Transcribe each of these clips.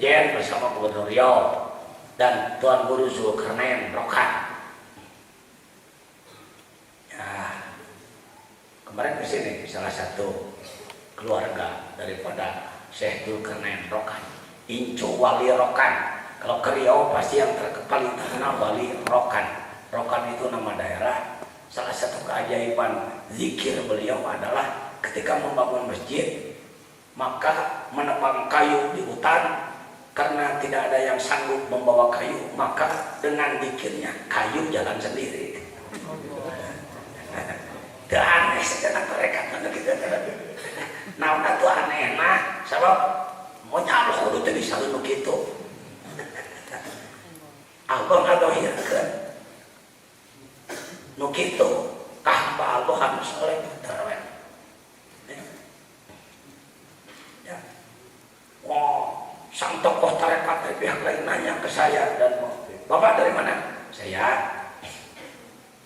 Jejen bersama Gubernur Riau dan Tuan Guru Zulkarnain Rokan. Ya, kemarin ke sini salah satu keluarga daripada Syekh Zulkarnain Rokan, Incu Wali Rokan. Kalau ke Riau pasti yang paling terkenal Wali Rokan. Rokan itu nama daerah. Salah satu keajaiban zikir beliau adalah ketika membangun masjid, maka menebang kayu di hutan karena tidak ada yang sanggup membawa kayu, maka dengan zikirnya kayu jalan sendiri. Itu aneh sejenak mereka gitu. Nah, itu aneh nah, sebab mau nyaluk kudu teu bisa nu kitu. Abang ngadohirkeun nu kitu ka hamba Allah anu saleh terwen. Ya. Wow, sang tokoh tarekat pihak lain nanya ke saya dan Bapak dari mana? Saya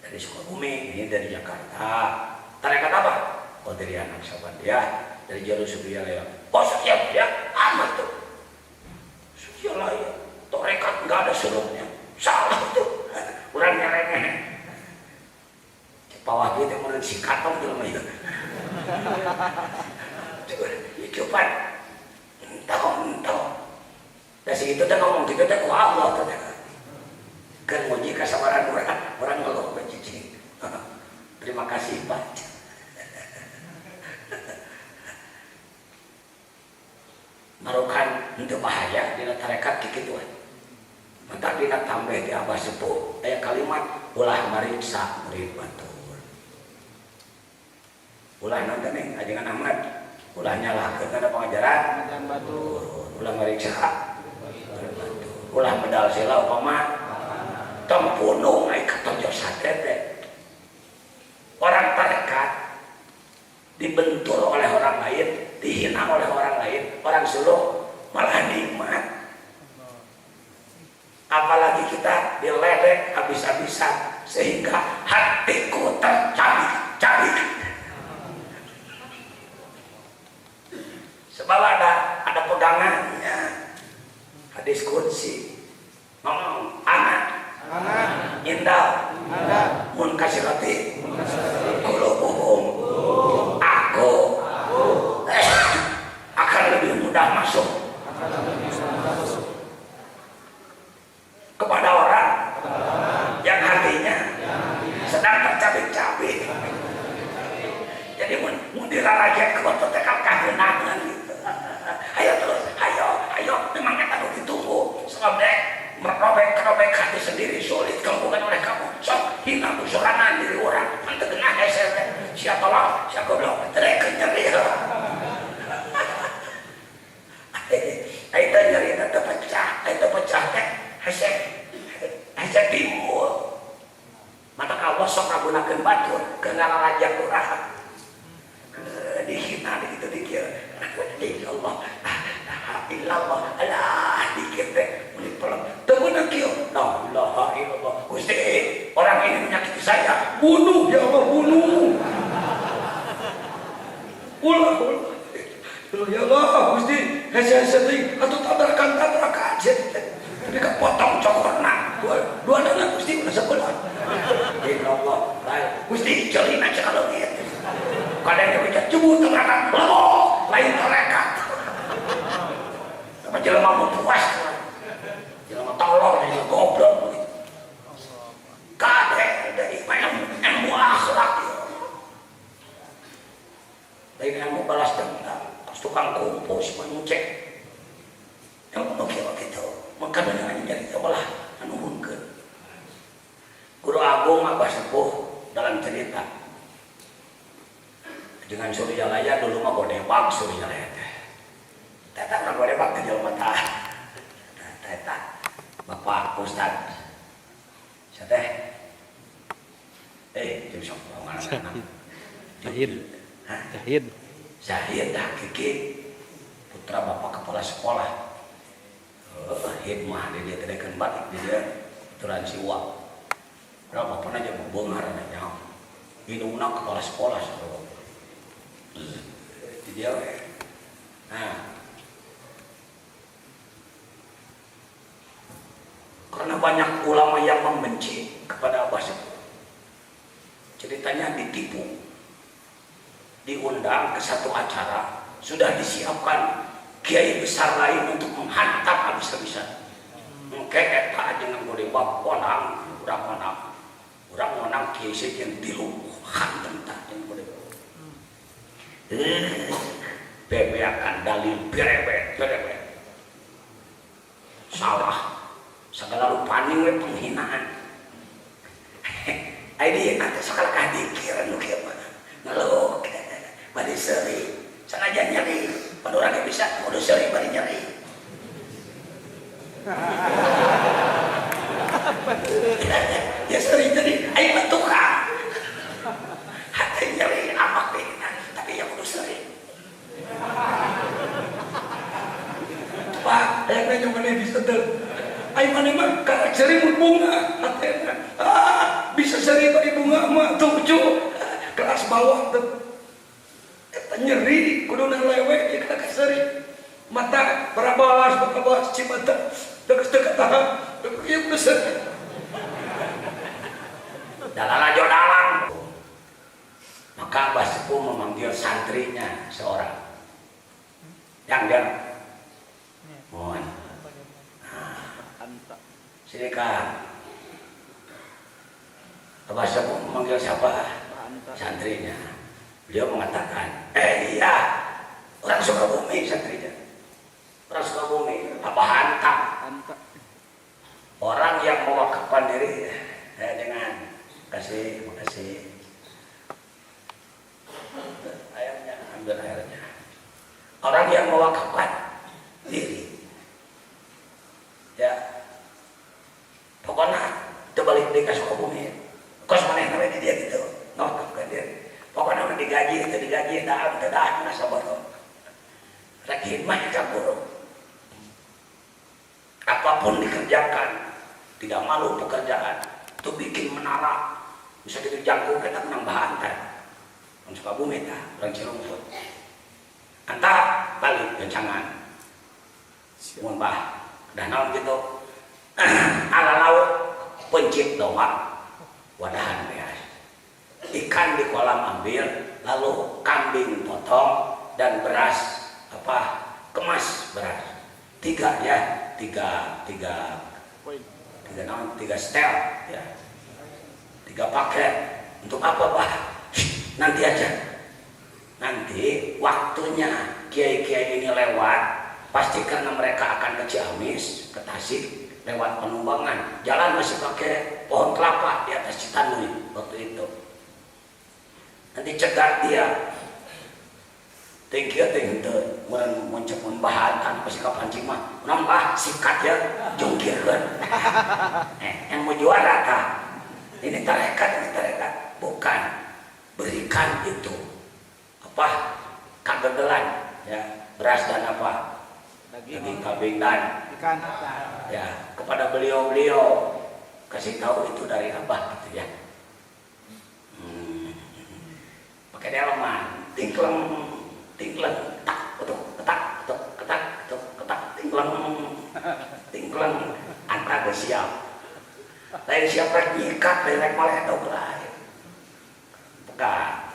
dari Sukabumi, ini dari Jakarta. Tarekat apa? Oh dari anak sahabat ya, dari Jalur Subiya ya. Oh siap ya, amat tuh. Subiya ya, tarekat nggak ada surutnya. Salah tuh, kurang nyerengnya. Bawah kita mau si katong dulu mah ya. Coba, entah. Dari situ teh ngomong gitu teh ku Allah teh. Kan muji kasabaran orang ngeluh becicing. Terima kasih Pak. Marukan itu bahaya dina tarekat kikituan. Mentak dina tambah di abah sepuh aya kalimat ulah mariksa murid batur. Ulah nonton nih ajengan Ahmad. Ulah nyalahkeun kana pengajaran batur. Ulah mariksa murid batur. Ulah medal sila upama tong punung ai katonjos sate teh. Orang tarekat dibentur oleh orang lain, dihina oleh orang lain, orang suluk malah nikmat. Apalagi kita diledek habis-habisan sehingga hatiku tercabik-cabik. Sebab ada pegangannya. Hadis qudsi ngomong anak indah munkasirati qulubuhum, aku akan lebih mudah masuk kepada orang yang hatinya sedang tercabik-cabik. Jadi mau diraraget ke waktu tekap kagenangan gitu. Ayo terus, ayo, memangnya tak ditunggu. Sebab deh merobek hati sendiri sulit kalau bukan oleh kamu. Sok hina busuranan diri orang, mantep genah SLT. Siapa tolong, siapa goblok, tereka nyeri. Ayo nyeri itu pecah teh. Hesek timbul. Maka Allah sok ngagunakeun batur ke ngarajak uraha. Dihina gitu dikir. Illallah. Illallah. Alah dikir teh muni pelem. Teu beunang kieu. La ilaha illallah. Gusti, orang ini menyakiti saya. Bunuh ya Allah, bunuh. Ulah. Ya Allah, Gusti, hese-hese teh atuh tabrakan. Tapi kepotong cokorna dua dengan Gusti udah sekolah. Insyaallah Gusti jolin aja kalau gitu. Kadang dia bicara cebut tenakan lemo lain tarekat. Apa jelema mau puas, jelema tolol jadi goblok. Kadang dari ilmu akhlak, dari ilmu balas dendam, tukang kumpul menucek, yang menukil gitu. Maka dengan jadi olah anu mungkin Guru Agung Abah Sepuh dalam cerita dengan Suryalaya dulu mah godebak Suryalaya teh teta mah godebak teh jelema tah teta Bapak Ustad sateh jeung sok ngomong Zahid dah Kiki putra Bapak Kepala Sekolah hikmah dia tedekan batik dia aturan siwa berapa pernah aja membongkar nanya hidungna kepala sekolah dia nah banyak ulama yang membenci kepada Abah Sepuh. Ceritanya ditipu, diundang ke satu acara, sudah disiapkan kiai besar lain untuk menghantam habis-habisan. Mungkin tak dengan boleh bab konang, orang menang kiai sekian tilu hantam tak dengan boleh. Bebeakan dalil berebet. Salah, segala lupaning we penghinaan. Ini nanti sekali kadikiran lu kieu mah. Ngeluh, bari seuri, sengaja nyeri. Pada orang yang bisa, kudu seuri bari nyeri. Ya seuri jadi, ayo tukang. Hati nyeri, amak penginan, tapi ya kudu seuri. Pak, yang nanya mana bisa ter, ayo mana mah karak serimut bunga, hatena, bisa serimut bunga mah tujuh, kelas bawah tuh, nyeri, kudu nelewe, ya karak seri, mata berabas, cimata, dekat tahan, ya kudu seri. Dalam jodalan, maka Abah Sepuh memanggil santrinya seorang, yang mohon. Sini kan Abah Sepuh memanggil siapa? Santrinya. Beliau mengatakan, iya, orang Sukabumi santrinya. Orang Sukabumi, Abah hantam. Orang yang mewakafkan diri dengan makasih. Airnya, ambil airnya. Orang yang mewakafkan diri. Ya, pokoknya terbalik di Sukabumi, kos mana yang namanya dia gitu, ngokapkan dia. Pokoknya orang digaji, dah nggak sabar. Lagi hikmah kabur. Apapun dikerjakan, tidak malu pekerjaan, itu bikin menara, bisa dijangkau kita menambah antar. Orang Sukabumi dah, orang Cirumput. Antar balik kencangan, mohon bah. Dan naon gitu ala laut pencit doang wadahan beas, ikan di kolam ambil, lalu kambing potong dan beras kemas beras tiga setel ya, 3 paket. Untuk apa Pak? Nanti aja, nanti waktunya kiai-kiai ini lewat. Pasti karena mereka akan ke Ciamis, ke Tasik, lewat Panumbangan. Jalan masih pakai pohon kelapa di atas Citanui waktu itu. Nanti cegat dia. Tinggi muncul bahan kan pasti kapan cima. Nambah sikat ya, jungkirkan. Yang mau juara kah? Ini tarekat. Bukan. Berikan itu. Kagedelan ya, beras dan daging kambing dan ikan ya, kepada beliau kasih tahu itu dari Abah gitu ya. Pakai dalaman tingkleng ketak tingkleng antara siap lain siapa nyikat dari malah tahu lain pekat.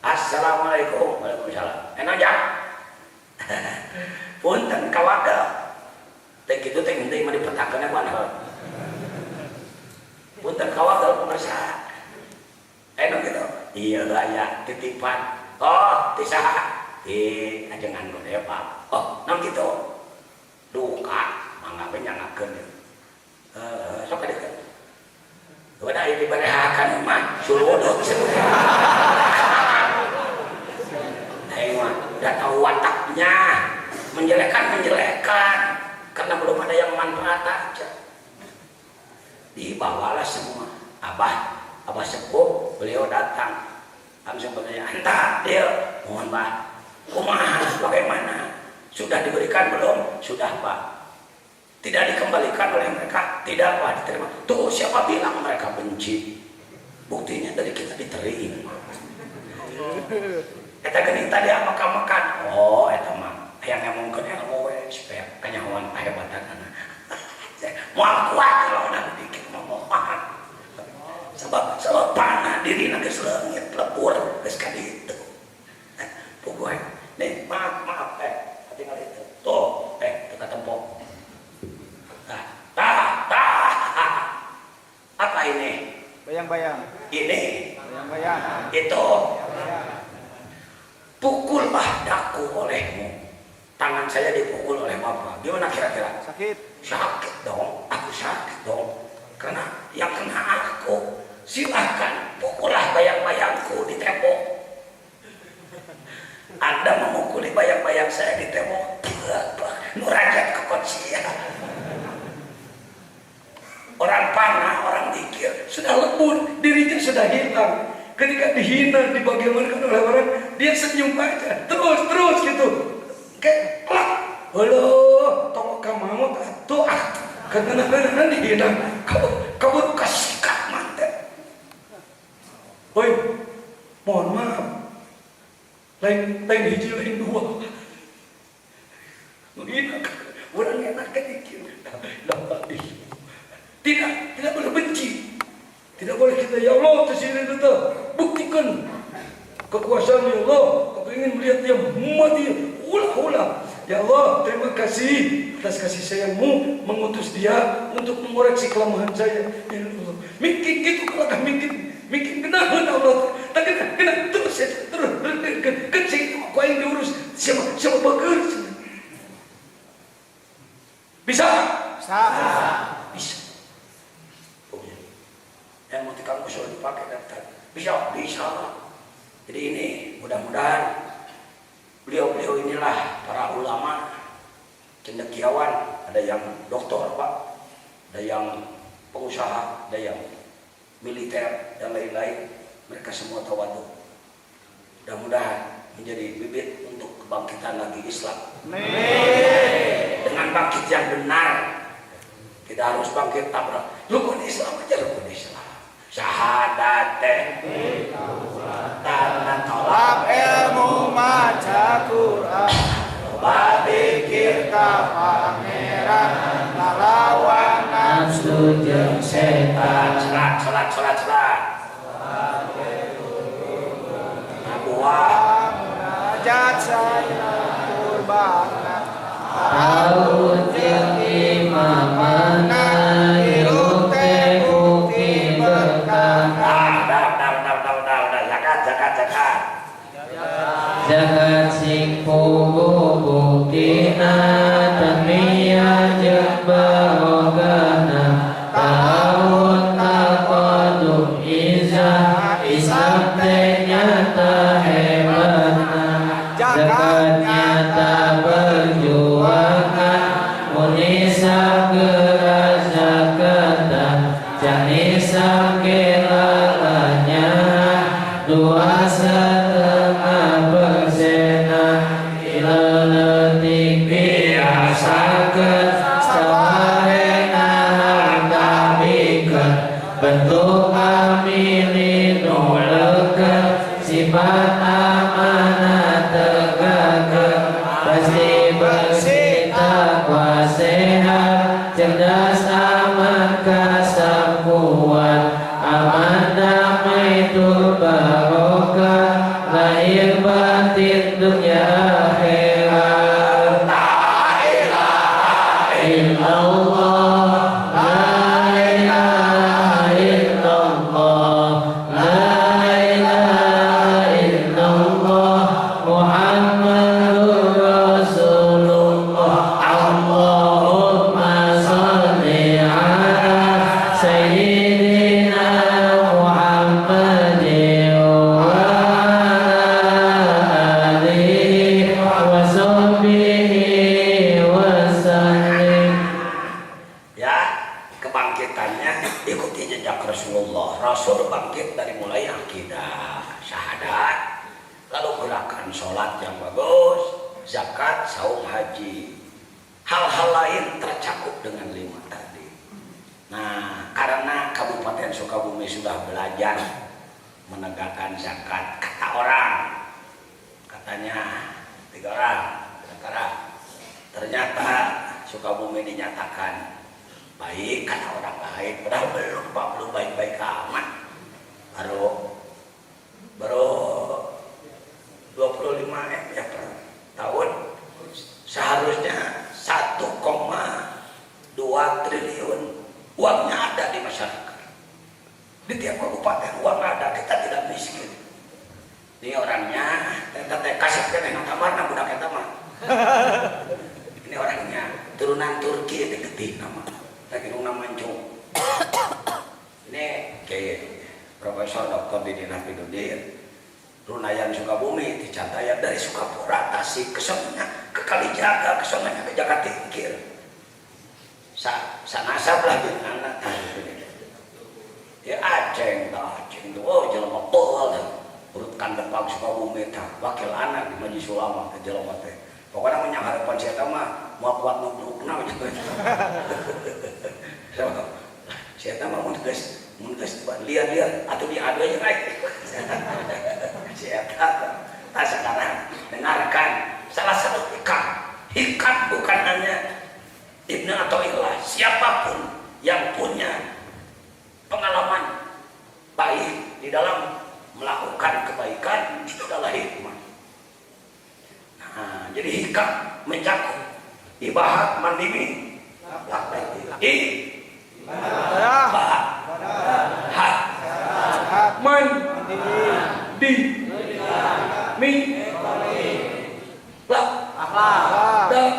Assalamualaikum. Waalaikumsalam. Enak ya. Punten kawada teh kitu teh henteu mah dipetakeun mana punten kawada pemirsa enak gitu. Iya gaya titipan ti saha ajengan gede Pak. Naon kitu duka mangga penyangakeun sok kadeukeun udah ini berehakan mah suruh dong mah udah tahu wataknya menjelekan karena belum ada yang manfaat aja. Dibawalah semua. Abah Sepuh, beliau datang langsung bertanya, entah dia mohon Pak, kumaha bagaimana, sudah diberikan belum? Sudah Pak. Tidak dikembalikan oleh mereka? Tidak Pak, diterima. Tuh siapa bilang mereka benci? Buktinya dari kita diterima. Kita gini tadi apa makan? Oh eta mah yang mungkin ilmu supaya kenyawan kehebatan anak. Mau kuat kalau panah diri ke selengit lebur geus ka ditu. Puguh nih maaf tinggal itu tuh teka tempok. Apa ini? Bayang-bayang. Ini Bayang-bayang. itu pukullah daku olehmu. Tangan saya dipukul oleh bapak. Gimana kira-kira? Sakit. Sakit dong, aku sakit dong. Karena yang kena aku. Silahkan pukullah bayang-bayangku di tembok. Anda memukuli bayang-bayang saya di tembok. Nurajat kekonsia. Orang panah, orang dikir sudah lebur, dirinya sudah hilang. Ketika dihina, dibagaimanakan oleh orang, dia senyum aja, terus gitu. Kayak plak, halo, tong kamu tuh kadang-kadang dihina, kamu kasih kat mantek. Oi, mohon maaf, lain hiji lain dua. Menghina orang enak dikir, tidak boleh benci, tidak boleh kita ya Allah tersini itu buktikan kekuasaan ya Allah. Aku ingin melihat dia mati. Ulah. Ya Allah, terima kasih atas kasih sayangmu mengutus dia untuk mengoreksi kelemahan saya. Ya Allah, mungkin gitu kalau mungkin kenahan Allah. Tak kena terus kecil. Aku yang diurus siapa bagus. Bisa. Yang mau kamu suruh dipakai daftar. Bisa. Jadi ini mudah-mudahan beliau inilah para ulama cendekiawan, ada yang doktor Pak, ada yang pengusaha, ada yang militer dan lain-lain. Mereka semua tawadu. Mudah-mudahan menjadi bibit untuk kebangkitan lagi Islam. Dengan bangkit yang benar. Tidak harus bangkit tabrak. Rukun Islam aja rukun Islam. Syahadat tangan tolak ilmu maca Quran, badikir ka pangeran, ngalawan nafsu jeung setan. Salat. Munajat saya kurbanna, Tahu jeung imamana irung teh bukti berkah. Zakat sing puguh buktina tanmiyah jeung barokahna. Tahun taqadum izah isab teh nyata hebatna. Zakat nyata perjuangan munisa geura zakatan janisa kelalanya 2,5% ileutik biasakeun sawarena hartamikeun bentuk amili nu leukeun sifat amanah tegakkeun pasti bersih takwa sehat cerdas aman kasam kuat aman damai tur barokah lahir batin dunia akhirat. La ilaha illallah, la ilaha illallah, la ilaha illallah, Muhammadur Rasulullah. Allahumma sholli ala sayyidina Muhammadin wa ala alihi wa sahbihi wa sallim. Ya, kebangkitannya ikuti jejak Rasulullah. Rasul bangkit dari mulai akidah, syahadat, lalu gerakan sholat yang bagus, zakat, saum, haji. Hal-hal lain tercakup dengan 5 tadi. Nah, karena Kabupaten Sukabumi sudah belajar menegakkan zakat, kata orang, katanya 3 orang, ternyata Sukabumi dinyatakan baik kata orang lain, padahal belum baik-baik amat. baru 25 M ya per tahun, seharusnya 1,2 triliun uangnya ada di masyarakat. Di tiap kabupaten uang ada, kita tidak miskin. Ini orangnya, teteh kasih ke neng kamar, nah budak eta mah. Ini orangnya turunan Turki itu gede nama, lagi nama Mancung. Ini kayak Profesor Dr. Didi Nafidudin, Runayan Sukabumi, Dicantaya dari Sukapura, Tasik, kesononya ke Kalijaga, kesononya ke Jakarta Tingkir. Sanasab lagi anak ya Aceh tuh, oh jelema peul urutkan depan Sukabumi tah wakil anak di Majelis Ulama ke jelema teh. Pokoknya menyanghareupan si eta mah moal kuat nubrukna gitu. Si eta mah mun geus lihat atuh diadu aja baik. Si eta tah sekarang dengarkan salah satu hikam bukan hanya Ibnu Athaillah, siapapun yang punya pengalaman baik di dalam melakukan kebaikan itu adalah hikmah. Nah, jadi hikam mencakup ibahat mandiri,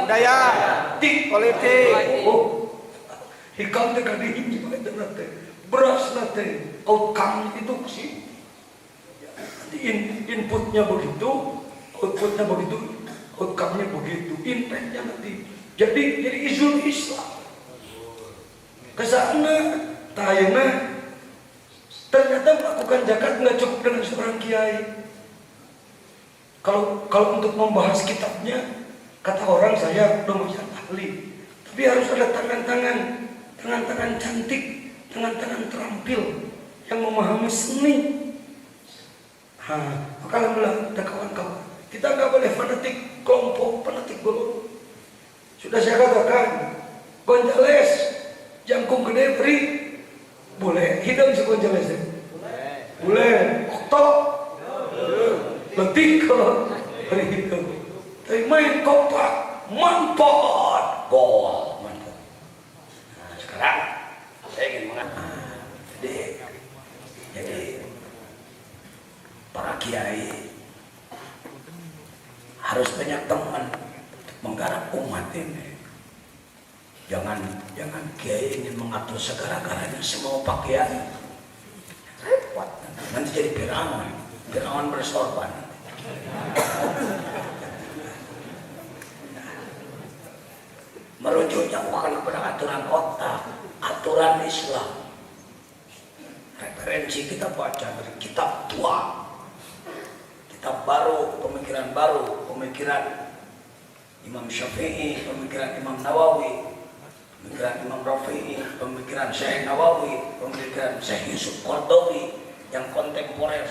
budaya, politik. Hikam teh kan dihinji nate, beras nate, outcome itu sih. Inputnya begitu, outputnya begitu, outcome-nya begitu, impactnya nanti. Jadi izul Islam. Kesana, tayana, ternyata melakukan zakat nggak cukup dengan seorang kiai. Kalau untuk membahas kitabnya, kata orang saya lumayan ahli, tapi harus ada tangan-tangan cantik, tangan-tangan terampil yang memahami seni. Maka alhamdulillah ada kawan-kawan. Kita nggak boleh fanatik kelompok, fanatik golongan. Sudah saya katakan, Gonzales, jangkung gede beri, boleh. Hidung si Gonzales, boleh. Oktok, letik kalau beri hidung. Tapi main kompak, manfaat, gol, manfaat. Nah, sekarang saya ingin mengatakan, jadi para kiai harus banyak teman untuk menggarap umat ini. Jangan kiai ingin mengatur segala-galanya semua pakaian. Repot, nanti jadi Firaun bersorban. Merujuknya bukan kepada aturan otak, aturan Islam. Referensi kita baca dari kitab tua, kitab baru, pemikiran Imam Syafi'i, pemikiran Imam Nawawi, pemikiran Imam Rafi'i, pemikiran Syekh Nawawi, pemikiran Syekh Yusuf Qaradawi yang kontemporer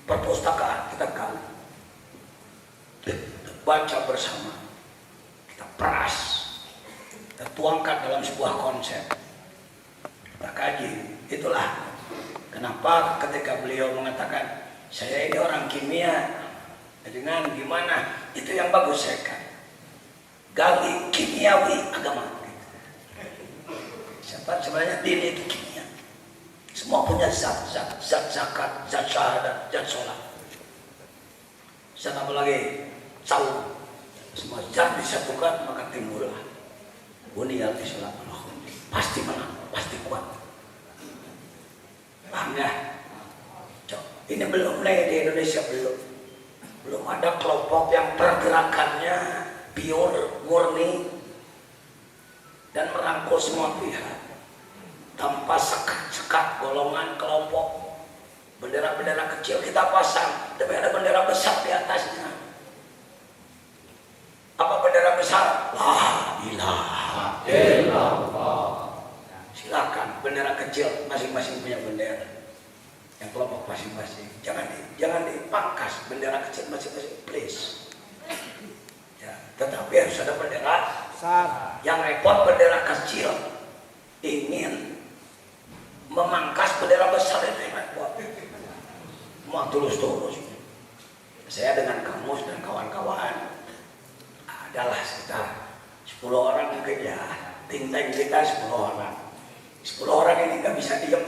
perpustakaan kita kali. Baca bersama, kita peras, kita tuangkan dalam sebuah konsep, kita kaji. Itulah kenapa ketika beliau mengatakan saya ini orang kimia, dengan gimana itu yang bagus saya kan gali kimiawi agama. Sebenarnya dini itu kimia, semua punya zat zakat, zat syahadat, zat sholat, zat apa lagi, saum, semua zat disatukan maka timbullah buniyal Islam. Pasti menang, pasti kuat. Paham ya? Ini belum nih di Indonesia, belum ada kelompok yang pergerakannya pure, murni dan merangkul semua pihak tanpa sekat golongan kelompok. Bendera-bendera kecil kita pasang, tapi ada bendera besar di atasnya. Apa bendera besar? La ilaha illallah. Silakan, bendera kecil masing-masing punya bendera, yang kelompok masing-masing. Jangan dipangkas bendera kecil masing-masing, please. Ya, tetapi harus ada bendera besar. Yang repot bendera kecil ingin memangkas bendera besar itu yang repot. pesta 10 orang mungkin ya, ting-ting kita 10 orang. 10 orang ini nggak bisa diem.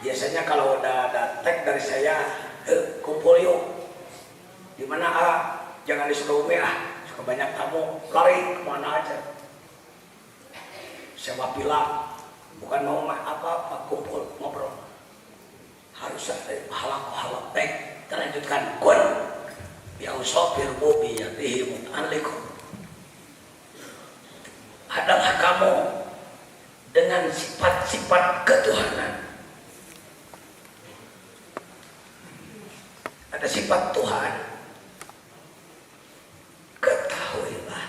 Biasanya kalau udah ada tag dari saya, kumpul yuk. Di mana jangan di Sukabumi suka banyak tamu, lari kemana aja. Sewa pila, bukan mau apa-apa, kumpul ngobrol. Harus ada pahala baik. Kita lanjutkan kun. Ya usofir bobi yatihi mut'alikum. Adalah kamu dengan sifat-sifat ketuhanan. Ada sifat Tuhan, ketahuilah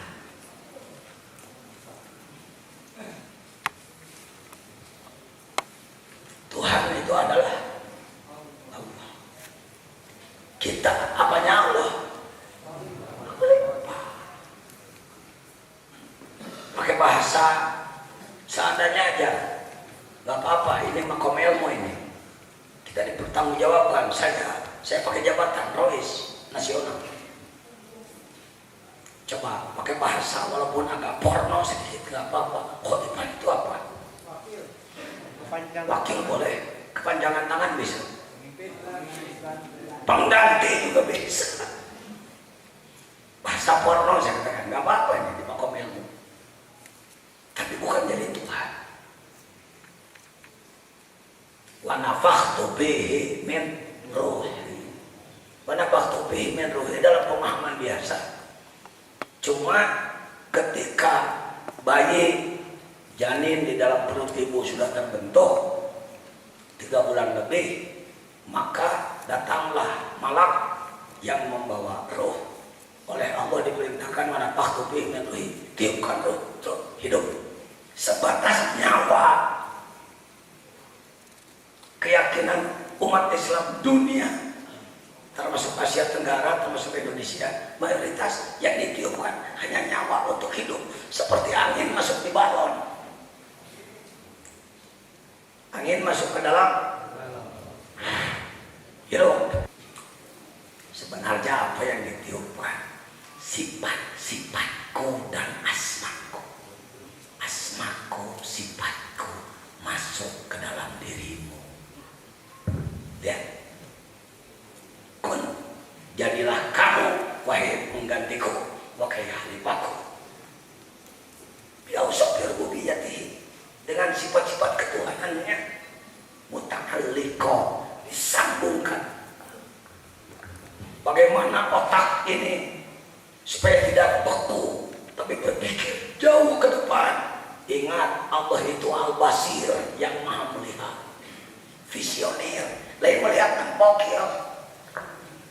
Tuhan itu adalah Allah. Kita apanya Allah? Pakai bahasa seadanya aja, nggak apa-apa. Ini makom ilmu ini. Kita dipertanggungjawabkan. Saya pakai jabatan Rois Nasional. Coba pakai bahasa walaupun agak porno sedikit, nggak apa-apa. Khotibah itu apa? Wakil boleh, kepanjangan tangan bisa. Pengganti juga bisa. Bahasa porno saya katakan nggak apa-apa ini di makom ilmu. Tapi bukan jadi Tuhan. Wa nafakhtu bihi min ruhi. Wa nafakhtu bihi min ruhi dalam pemahaman biasa. Cuma ketika bayi janin di dalam perut ibu sudah terbentuk 3 bulan lebih, maka datanglah malak yang membawa roh. Oleh Allah diperintahkan wa nafakhtu bihi min ruhi, tiupkan roh, hidup. Sebatas nyawa. Keyakinan umat Islam dunia, termasuk Asia Tenggara, termasuk Indonesia, mayoritas yang ditiupkan hanya nyawa untuk hidup, seperti angin masuk di balon. Angin masuk ke dalam hidup. Sebenarnya apa yang ditiupkan? Sifat-sifatku dan asmaku. Asmaku, sifatku masuk ke dalam dirimu. Lihat, kun, jadilah kamu wahai penggantiku, wahai khalifaku. Biausofir rububiyatihi, dengan sifat-sifat ketuhanannya, muta'alliqo, disambungkan. Bagaimana otak ini supaya tidak beku, tapi berpikir jauh ke depan. Ingat, Allah itu Al-Basir, yang maha melihat, visioner. Lain melihat yang pokil,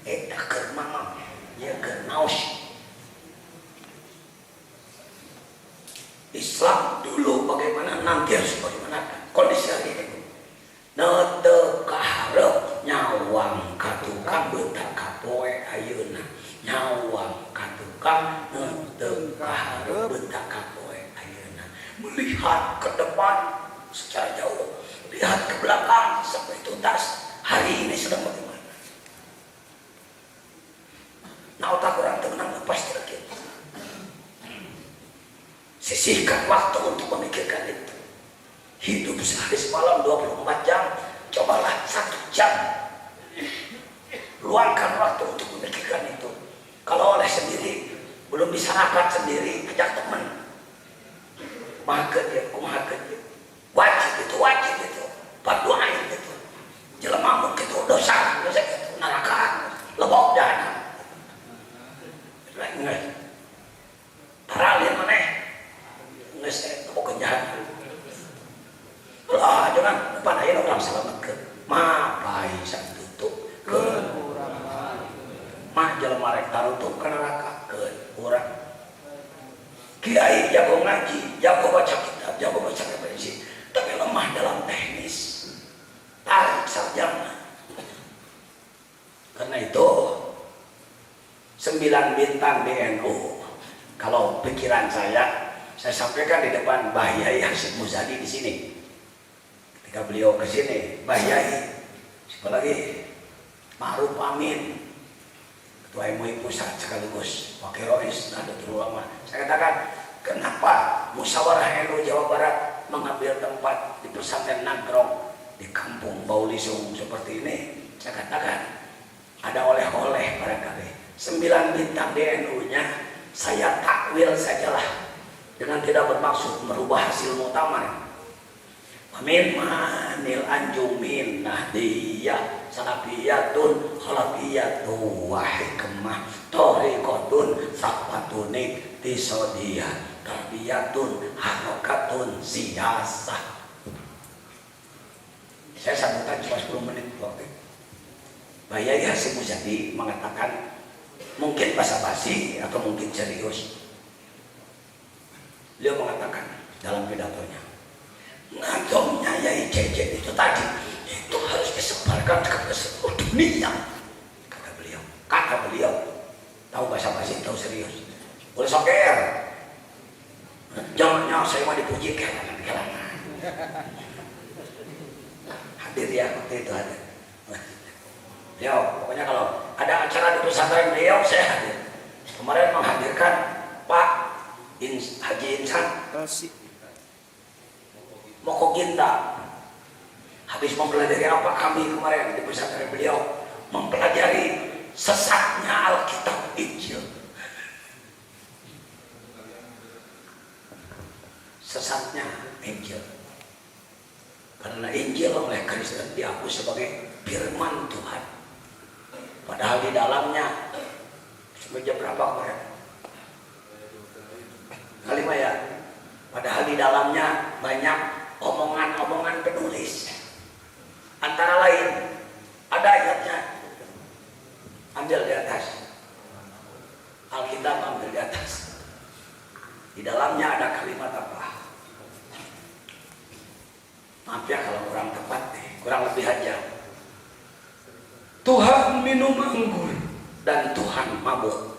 tak kermamam, ya kenaus. Islam dulu bagaimana, nanti harus bagaimana kondisi hari ini. Nete kaharep nyawang katukang bentak kapoe ayeuna. Nyawang katukang nete kaharep bentak kapoe ayeuna. Melihat ke depan secara jauh, lihat ke belakang sampai tuntas. Hari ini sedang bagaimana? Nah, otak orang tenang pasti lagi. Sisihkan waktu untuk memikirkan itu. Hidup sehari semalam 24 jam, cobalah 1 jam. Luangkan waktu untuk memikirkan itu. Kalau oleh sendiri, belum bisa rapat sendiri, ajak teman. Maha dia. Wajib itu, berdoain itu. Jelema mungkin itu dosa gitu, neraka, lebok jahanam. Nggak, paralin maneh, nggak saya lebok jahanam. Lah jangan padain orang selamatkan. Mapai sang tutup ke, mah jelema rek tarutup ke neraka ke orang. Kiai jago ngaji, jago baca kitab, jago baca referensi, tapi lemah dalam teknis. Tarik sarjana. Karena itu 9 bintang DNU. Kalau pikiran saya sampaikan di depan Mbah Yai Hasyim Muzadi di sini. Ketika beliau ke sini, Mbah Yai, siapa lagi? Ma'ruf Amin. Ketua MUI pusat sekaligus Wakil Rois Nahdlatul Ulama. Saya katakan, kenapa musyawarah NU Jawa Barat mengambil tempat di pesantren Nagrong di kampung Baulisung seperti ini? Saya katakan, ada oleh-oleh barangkali 9 bintang di NU-nya, saya takwil sajalah dengan tidak bermaksud merubah hasil muktamar. Amin manil anjumin nahdiyah salafiyatun khalafiyatun wa hikmah tariqatun saqatunik tisodiyah tarbiyatun harakatun siyasah. Saya sambutan cuma 10 menit waktu. Pak Yai Hasyim Muzadi mengatakan mungkin basa-basi atau mungkin serius. Beliau mengatakan dalam pidatonya, ngantomnya Yai Jejen itu tadi itu harus disebarkan ke seluruh dunia, kata beliau. Tahu basa-basi, tahu serius. Boleh soker. Jangannya saya mau dipuji kelangan. Hadir ya waktu itu hadir. Beliau, pokoknya kalau ada acara di pesantren beliau saya hadir. Kemarin menghadirkan Pak Haji Insan Moko Ginta. Habis mempelajari apa kami kemarin di pesantren beliau, mempelajari sesatnya Alkitab Injil. Sesatnya Injil. Karena Injil oleh Kristen diakui sebagai firman Tuhan. Padahal di dalamnya semenjak berapa kemarin? Kalimat ya. Padahal di dalamnya banyak omongan-omongan penulis. Antara lain ada ayatnya. Ambil di atas. Alkitab ambil di atas. Di dalamnya ada kalimat apa? Maaf ya kalau kurang tepat nih, kurang lebih aja. Tuhan minum anggur dan Tuhan mabuk.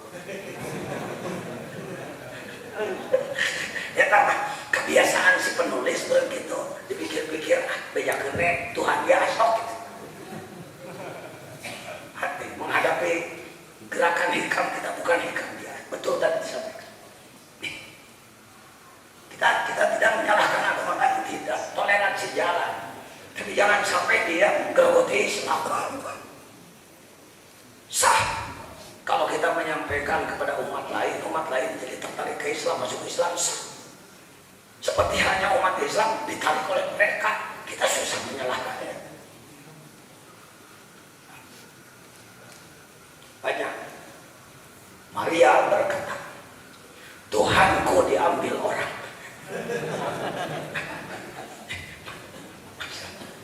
Ya tambah kebiasaan si penulis begitu, dipikir-pikir beja keren Tuhan ya sok gitu. Hati menghadapi gerakan hikam kita bukan hikam dia, betul tadi disampaikan. Kita tidak menyalahkan agama lain, tidak, toleransi jalan, tapi jangan sampai dia menggerogoti Islam. Sah kalau kita menyampaikan kepada umat lain jadi tertarik ke Islam, masuk Islam sah. Seperti hanya umat Islam ditarik oleh mereka, kita susah menyalahkannya. Banyak. Maria berkata, Tuhanku diambil orang.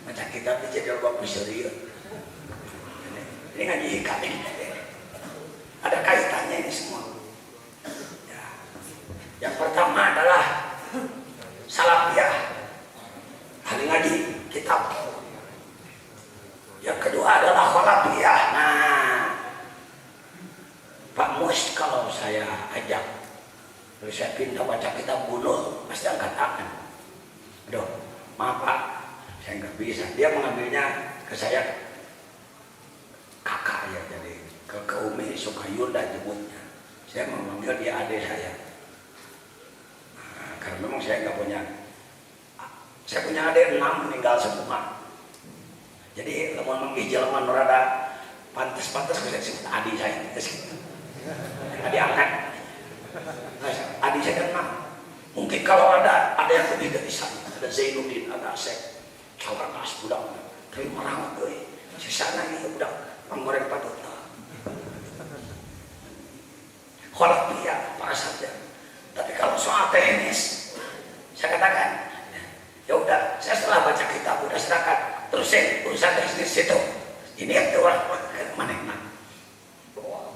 Macam kita jadi orang serius. Ini ngaji hikam ini. Ada kaitannya ini semua. Ya. Yang pertama adalah salafiyah, ahli ngaji kitab. Yang kedua adalah khalafiyah. Nah, Pak Mus kalau saya ajak, kalau saya pindah baca kitab bunuh, pasti angkat tangan. Aduh, maaf Pak, saya nggak bisa. Dia mengambilnya ke saya kakak ya, jadi ke Umi Sukayunda jemputnya. Saya memanggil dia adik saya. Nah, karena memang saya nggak punya. Saya punya adik 6 meninggal semua. Jadi kalau menggijil rada pantas-pantas saya sebut adik saya. Adik angkat. Nah, adik saya kan 6. Mungkin kalau ada yang lebih dari saya, ada Zainuddin, ada Asep, kawan as budak, terima rawat doi. Sisana ini budak panggoren patut. Khalafiyah para saja. Tapi kalau soal teknis, saya katakan, ya udah, saya setelah baca kitab udah serahkan, terusin urusan teknis itu. Ini yang orang mana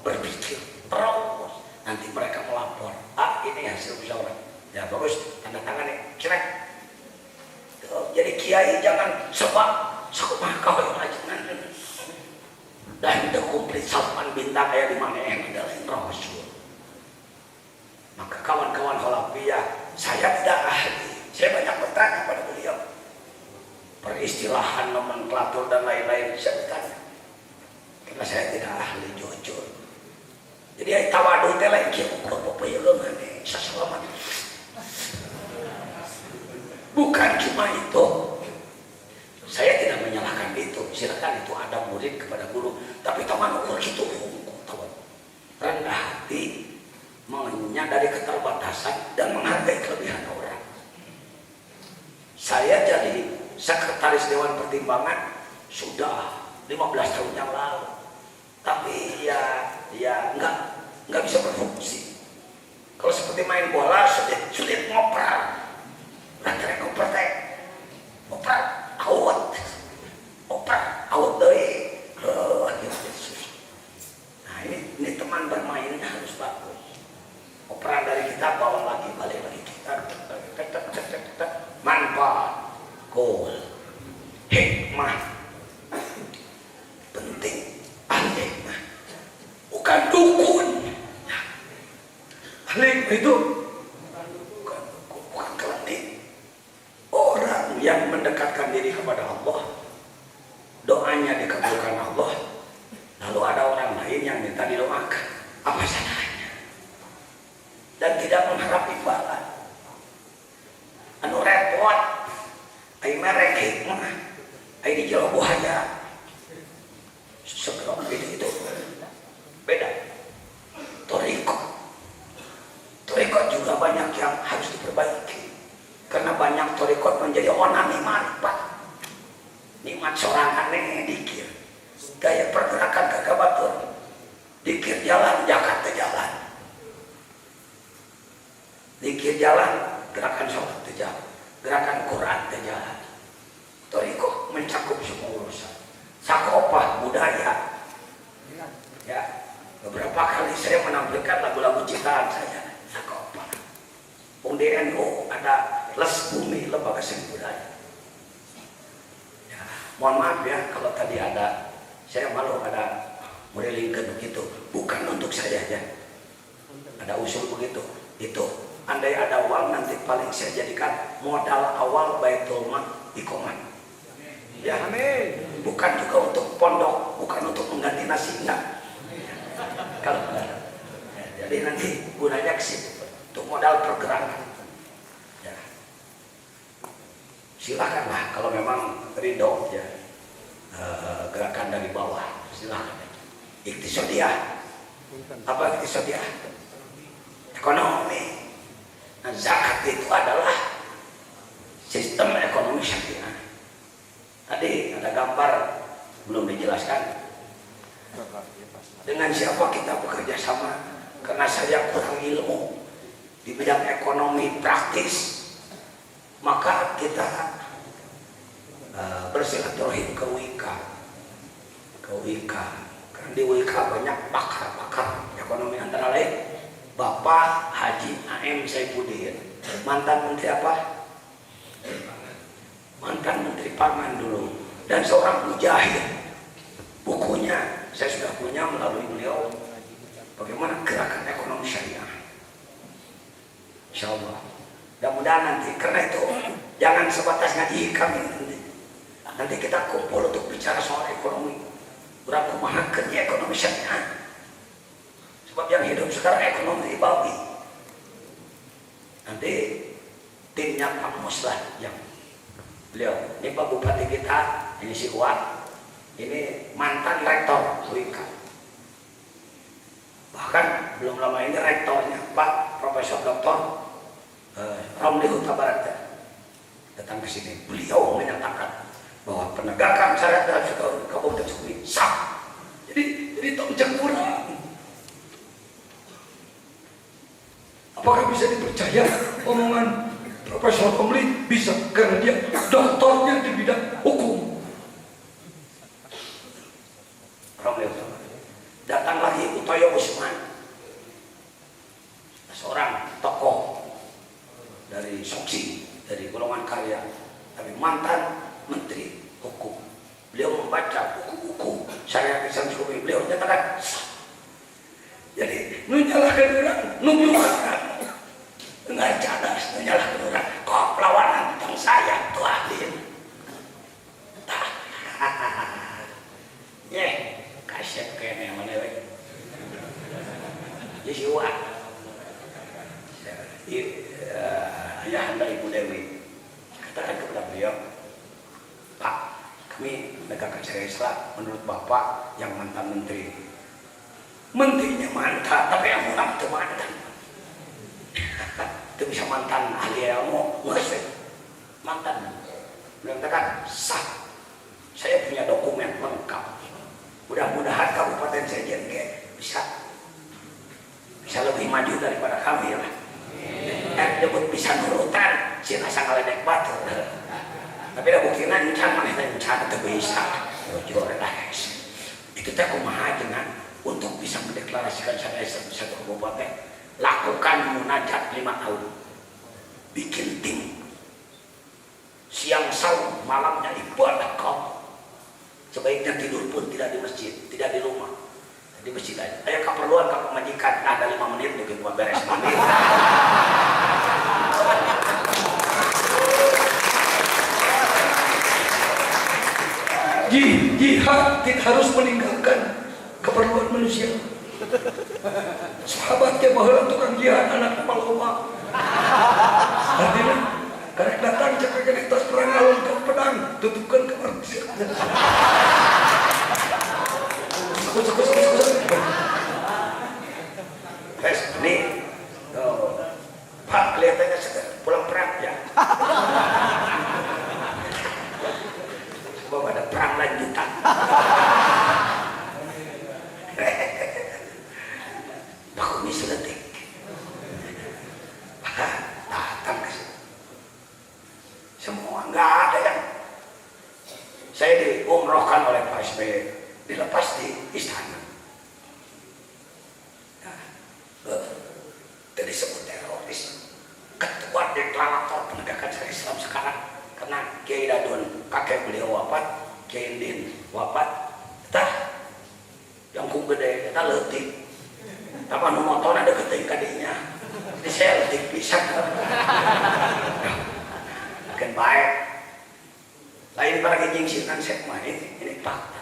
berpikir terus, nanti mereka melapor. Ah, ini hasil musyawarah. Ya bagus, tanda tangan nih, cerek. Jadi kiai jangan sebab sekumah kau yang aja. Dan itu komplit salman bintang kayak di mana yang adalah Rasul. Maka kawan-kawan khalafiyah, saya tidak ahli. Saya banyak bertanya pada beliau. Peristilahan, nomenklatur dan lain-lain saya bertanya. Karena saya tidak ahli jujur. lain kieu bapak ya ngane sasalaman. Bukan cuma itu. Saya tidak menyalahkan itu. Silakan itu ada murid kepada guru, tapi teman ukur itu rendah hati, menyadari keterbatasan dan menghargai kelebihan orang. Saya jadi sekretaris Dewan Pertimbangan sudah 15 tahun yang lalu, tapi ya nggak bisa berfungsi. Kalau seperti main bola sulit ngoper, rantai ngoper teh, ngoper out deh. Nah ini teman bermainnya harus bagus. Operan dari kita bawa lagi, balik lagi kita, manfaat, goal, hikmah, penting, al-hikmah, bukan dukun. Al-hikmah itu bukan klinik. Orang yang mendekatkan diri kepada Allah, doanya dikabulkan Allah, lalu ada orang lain yang minta didoakan, apa salahnya? Dan tidak mengharap imbalan. Anu repot, ai merek hikmah, ai di jero buaya. Sebelum itu beda. Torikot juga banyak yang harus diperbaiki. Karena banyak torikot menjadi onami manfaat. Nikmat seorang aneh dikir. Gaya pergerakan kagak batur. Dikir jalan, Jakarta jalan. Dikir jalan, gerakan sholat jalan. Gerakan Quran jalan. Torikoh mencakup semua urusan. Sakopah budaya. Ya, beberapa kali saya menampilkan lagu-lagu ciptaan saya. Sakopah. Di NU ada les bumi, lembaga seni budaya. Ya, mohon maaf ya kalau tadi ada, saya malu ada merilingkan begitu. Bukan untuk saya aja. Ada usul begitu. Itu. Andai ada uang nanti paling saya jadikan modal awal Baitul Mal Iqomah. Ya, amin. Bukan juga untuk pondok, bukan untuk mengganti nasi, enggak. Kalau ya, jadi nanti gunanya ke situ untuk modal pergerakan. Ya. Silakanlah kalau memang ridho ya, gerakan dari bawah, silakan. Iktisodiyah. Apa iktisodiyah? Ekonomi. Nah, zakat itu adalah sistem ekonomi syariah. Tadi ada gambar belum dijelaskan. Dengan siapa kita bekerja sama? Karena saya kurang ilmu di bidang ekonomi praktis, maka kita bersilaturahim ke WIK. Karena di WIK banyak pakar-pakar ekonomi, antara lain Bapak Haji A.M. Saifuddin, mantan menteri apa? Mantan menteri pangan dulu, dan seorang mujahid. Bukunya saya sudah punya melalui beliau, bagaimana gerakan ekonomi syariah. Insya Allah. Mudah-mudahan nanti, karena itu jangan sebatas ngaji kami nanti kita kumpul untuk bicara soal ekonomi. Berapa mahal kerja ekonomi syariah? Sebab yang hidup sekarang ekonomi ribawi. Nanti timnya Pak Muslah yang beliau, ini Pak Bupati kita, ini si Uat, ini mantan rektor WIK. Bahkan belum lama ini rektornya Pak Profesor Dr. Ramli Huta Barat datang ke sini. Beliau menyatakan bahwa penegakan syariat dalam Kabupaten Sukabumi sah. Jadi tong kurang. Apakah bisa dipercaya omongan Profesor Ramli? Bisa, karena dia doktornya di bidang hukum. Ramli datang lagi Utoyo Usman, seorang tokoh dari Soksi, dari golongan karya, tapi mantan menteri hukum. Beliau membaca buku-buku syariat Islam Sukabumi, beliau nyatakan jadi nyalahkan orang, nubukan dengan cadas, nyalahkan orang. Kok perlawanan tentang saya tuh ahlin. Kasih kayaknya mana lagi. Yesua. ayah anda Ibu Dewi, katakan kepada beliau, Pak, kami menegakkan syariat Islam menurut Bapak yang mantan menteri. Menterinya mantan, tapi yang munafik itu mantan. Itu bisa mantan ahli ilmu, nggak mantan. Beliau katakan sah. Saya punya dokumen lengkap. Mudah-mudahan Kabupaten Sejen bisa lebih maju daripada kami lah. Debut bisa nurutan, cina sangat ledek batu. Tapi ada buktinya encan mana encan itu bisa. Jujur lah. Itu tak kumaha dengan untuk bisa mendeklarasikan syariat Islam di satu kabupaten. Lakukan munajat 5 tahun. Bikin tim. Siang saum, malamnya ibadah kau. Sebaiknya tidur pun tidak di masjid, tidak di rumah, di masjid aja. Ayo keperluan kalau majikan ada 5 menit mungkin buat beres mandi. Jihad tidak harus meninggalkan keperluan manusia. Sahabatnya bahwa tukang jihad anak paloma. Artinya karek datang cakap ke tas perang lawan ke pedang tutupkan ke manusia. Guys, ini Pak kelihatannya sedang pulang perang ya. Sebab ada perang lanjutan. Baku ini sudah tinggi. Datang ke sini. Semua nggak ada yang saya diumrohkan oleh Pak SBY, dilepas di istana. Itu disebut teroris. Ketua deklarator penegakan syariat Islam sekarang karena Kiai Dadun kakek beliau wafat, Kiai Din wafat, tah yang kum gede kita letik. Tapi nu motor ada keting kadinya, jadi saya letik bisa. Makin baik. Lain para kijing sinan sekma ini fakta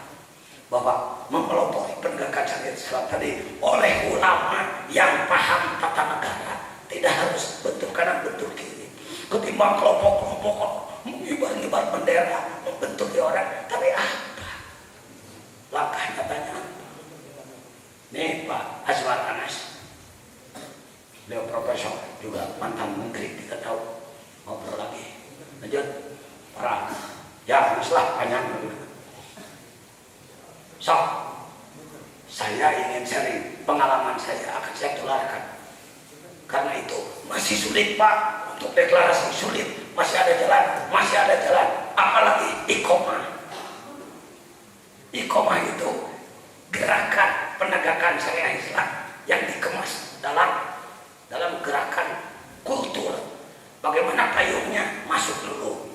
bahwa mempelopori penegakan syariat Islam tadi oleh ulama yang paham tata negara, tidak harus bentuk kanan bentuk kiri. Ketimbang kelompok-kelompok mengibar-ngibar bendera, membentuk orang, tapi apa? Langkah nyatanya apa? Nih Pak Azwar Anas, beliau profesor juga mantan menteri 3 tahun, ngobrol lagi. Lanjut, perang. Ya, haruslah panjang dulu. So, saya ingin sharing pengalaman saya akan saya tularkan. Karena itu masih sulit Pak untuk deklarasi, sulit. Masih ada jalan. Apalagi iqomah. Iqomah itu gerakan penegakan syariat Islam yang dikemas dalam gerakan kultur. Bagaimana payungnya masuk dulu,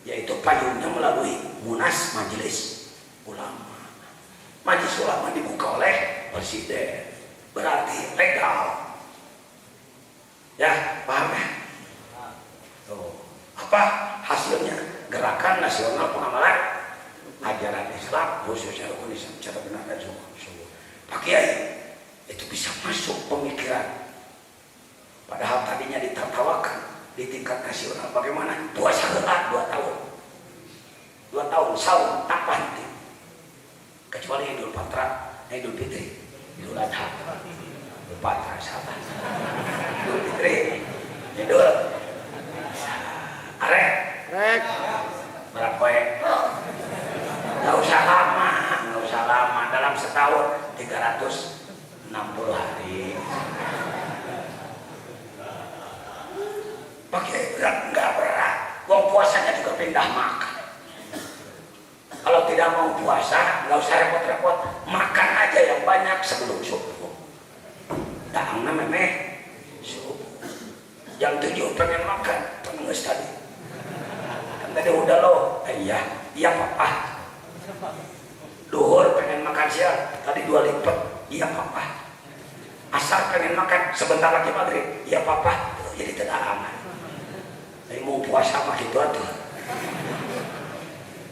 yaitu payungnya melalui munas majelis ulama. Majelis ulama dibuka oleh presiden, berarti legal. Ya, paham ya? Tuh. Apa hasilnya? Gerakan nasional pengamalan ajaran Islam, khususnya rukun Islam secara benar dan sungguh. Pak Kiai, itu bisa masuk pemikiran. Padahal tadinya ditertawakan di tingkat nasional. Bagaimana? Puasa heula 2 tahun. 2 tahun saum tak henti. Kecuali Idul Fitri, Idul Adha. Idul Fitri salah. Idul Fitri, Idul Arek. Berapa ya? Nggak usah lama. Dalam setahun 360 hari. Pakai berat, nggak berat. Wong puasanya juga pindah makan. Kalau tidak mau puasa, nggak usah repot-repot. Makan aja yang banyak sebelum subuh. Tak memeh subuh. Jam 7 pengen makan, pengengus tadi. Kan tadi udah loh. Iya papa. Duhur pengen makan siang, tadi 2 lipat. Iya papa. Asar pengen makan, sebentar lagi maghrib. Iya papa. Jadi tidak aman. Jadi mau puasa mah gitu tuh.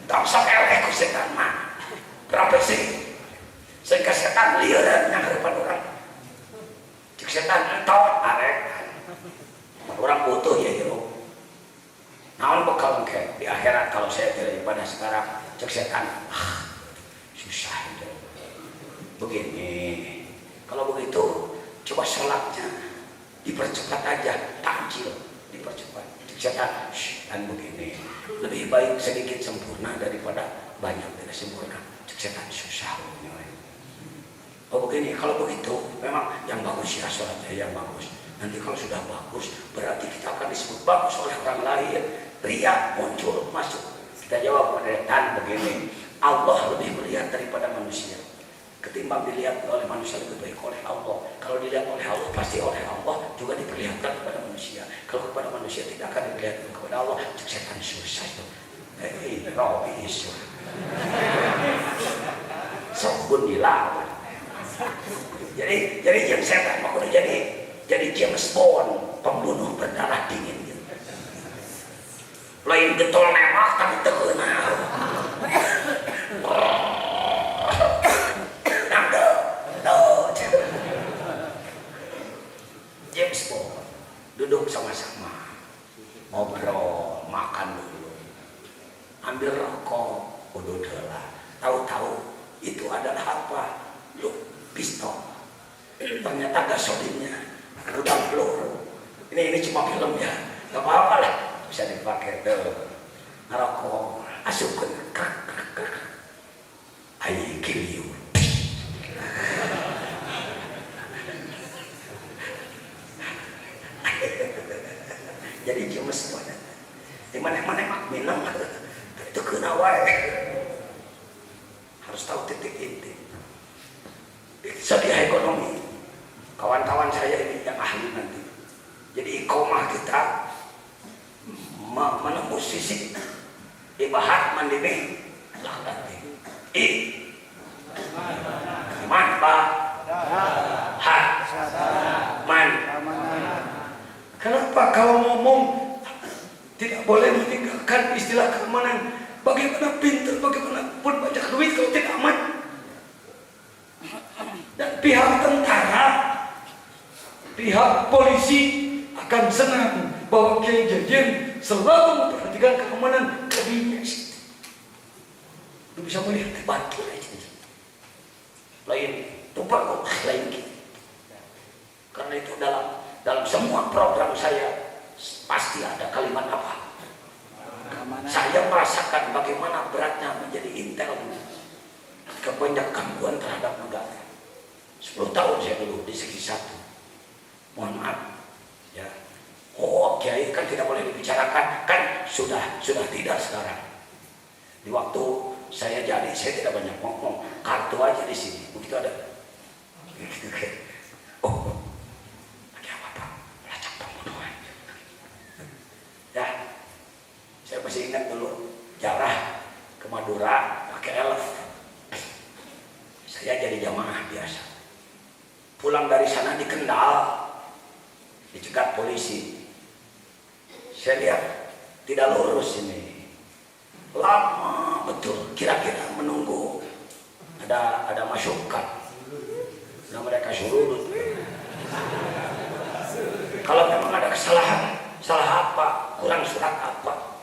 Tak sok eleh ku setan mah. Berapa sih? Sehingga setan liar yang harapan orang. Cik setan entah arek. Orang butuh saya daripada sekarang cek setan susah itu. Begini, kalau begitu coba sholatnya dipercepat aja, takjil dipercepat. Cek setan dan begini, lebih baik sedikit sempurna daripada banyak tidak sempurna. Cek setan susah. Oh begini, kalau begitu memang yang bagus ya sholatnya yang bagus. Nanti kalau sudah bagus berarti kita akan disebut bagus oleh orang lain. Ria muncul masuk. Kita jawab dan begini, Allah lebih melihat daripada manusia. Ketimbang dilihat oleh manusia lebih baik oleh Allah. Kalau dilihat oleh Allah pasti oleh Allah juga diperlihatkan kepada manusia. Kalau kepada manusia tidak akan diperlihatkan kepada Allah. Cek setan susah itu. Robi isu. Sokun dilawan. Jadi yang setan mau jadi James Bond, pembunuh berdarah dingin gitu. Lain getol nembak tapi terkenal. James Bond duduk sama-sama ngobrol, makan dulu, ambil rokok, udah tahu-tahu itu adalah apa? Pistol. Ternyata gasolinnya gudang peluru. Ini cuma film ya, nggak apa-apa lah, bisa dipakai tuh. Ngerokok, asupkan, I kill you. Jadi cuma semuanya. Dimana-mana minum itu kena wae. Harus tahu titik inti. Sedia ekonomi. Kawan-kawan saya ini yang ahli nanti. Jadi iqomah kita menembus sisi ibahat mandiri lakati. Man ba hat man. Kenapa kalau ngomong tidak boleh meninggalkan istilah keamanan? Bagaimana pintar, bagaimana pun banyak duit kalau tidak aman. Dan pihak tentara, pihak polisi akan senang bahwa Kiai Jajen selalu memperhatikan keamanan kabinet. Lu bisa melihat batu aja. Lain tumpah kok lain gitu. Karena itu dalam semua program saya pasti ada kalimat apa? Saya merasakan bagaimana beratnya menjadi intel ketika banyak gangguan terhadap negara. 10 tahun saya dulu di segi 1. Mohon maaf ya. Oh Kiai kan tidak boleh dibicarakan, kan sudah tidak sekarang. Di waktu saya jadi saya tidak banyak ngomong, kartu aja di sini begitu ada. Oh lagi apa Pak? Melacak pembunuhan. Ya saya masih ingat dulu jarah ke Madura pakai elf. Saya jadi jamaah biasa. Pulang dari sana di Kendal, dicegat polisi. Saya lihat tidak lurus ini, lama betul. Kira-kira menunggu ada masukan. Nah mereka suruh. Kalau memang ada kesalahan, salah apa, kurang surat apa,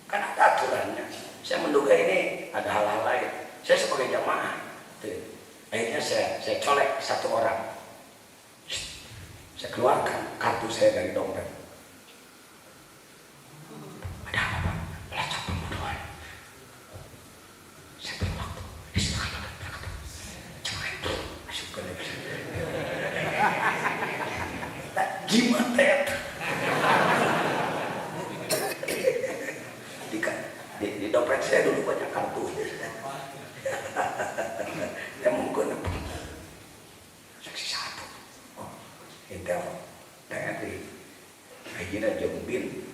kan ada aturannya. Saya menduga ini ada hal-hal lain. Saya sebagai jamaah. Akhirnya saya colek 1 orang. Saya keluarkan kartu saya dari dompet. Ada apa Pak? Pelacak pembunuhan. Saya beri waktu. Silakan berangkat. Jangan itu masukkan lagi. Gimana ya? Di dompet saya dulu banyak kartu. Yang mungkin seksi 1 Intel TNI Hajinya Jembin